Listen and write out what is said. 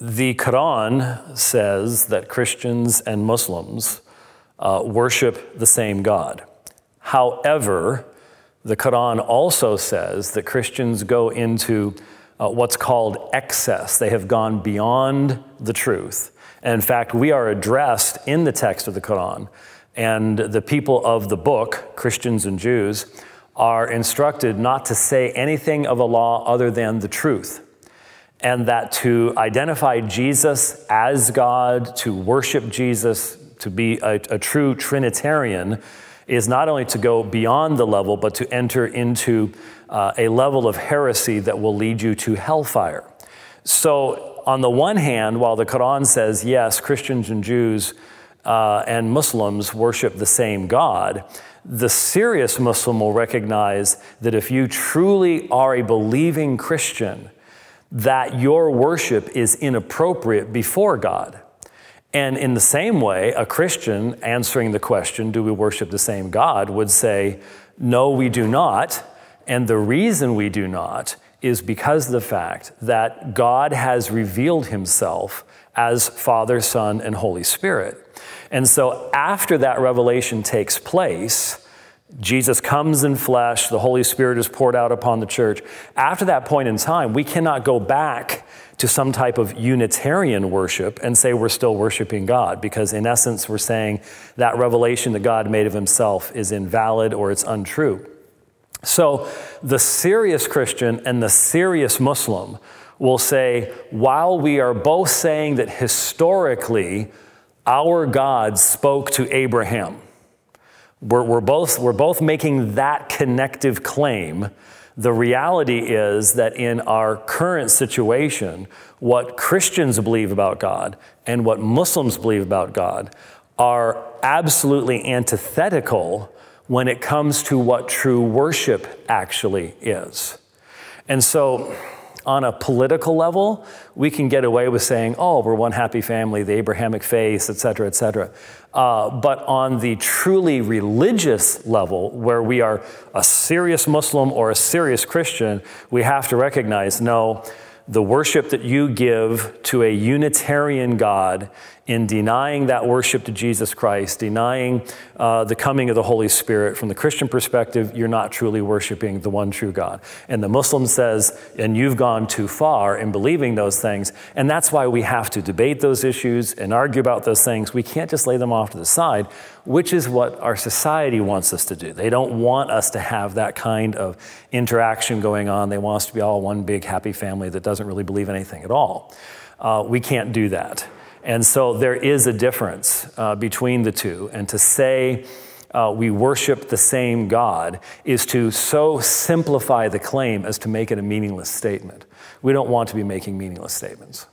The Quran says that Christians and Muslims worship the same God. However, the Quran also says that Christians go into what's called excess. They have gone beyond the truth. And in fact, we are addressed in the text of the Quran, and the people of the book, Christians and Jews, are instructed not to say anything of the law other than the truth. And that to identify Jesus as God, to worship Jesus, to be a true Trinitarian, is not only to go beyond the level, but to enter into a level of heresy that will lead you to hellfire. So on the one hand, while the Quran says, yes, Christians and Jews and Muslims worship the same God, the serious Muslim will recognize that if you truly are a believing Christian, that your worship is inappropriate before God. And in the same way, a Christian answering the question, do we worship the same God, would say, no, we do not. And the reason we do not is because of the fact that God has revealed himself as Father, Son, and Holy Spirit. And so after that revelation takes place, Jesus comes in flesh, the Holy Spirit is poured out upon the church. After that point in time, we cannot go back to some type of Unitarian worship and say we're still worshiping God, because in essence we're saying that revelation that God made of himself is invalid or it's untrue. So the serious Christian and the serious Muslim will say, while we are both saying that historically our God spoke to Abraham, we're both making that connective claim. The reality is that in our current situation, what Christians believe about God and what Muslims believe about God are absolutely antithetical when it comes to what true worship actually is. And so on a political level, we can get away with saying, oh, we're one happy family, the Abrahamic faith, et cetera, et cetera. But on the truly religious level, where we are a serious Muslim or a serious Christian, we have to recognize, no, the worship that you give to a Unitarian God, in denying that worship to Jesus Christ, denying the coming of the Holy Spirit, from the Christian perspective, you're not truly worshiping the one true God. And the Muslim says, and you've gone too far in believing those things. And that's why we have to debate those issues and argue about those things. We can't just lay them off to the side, which is what our society wants us to do. They don't want us to have that kind of interaction going on. They want us to be all one big happy family that doesn't really believe anything at all. We can't do that. And so there is a difference between the two. And to say we worship the same God is to so simplify the claim as to make it a meaningless statement. We don't want to be making meaningless statements.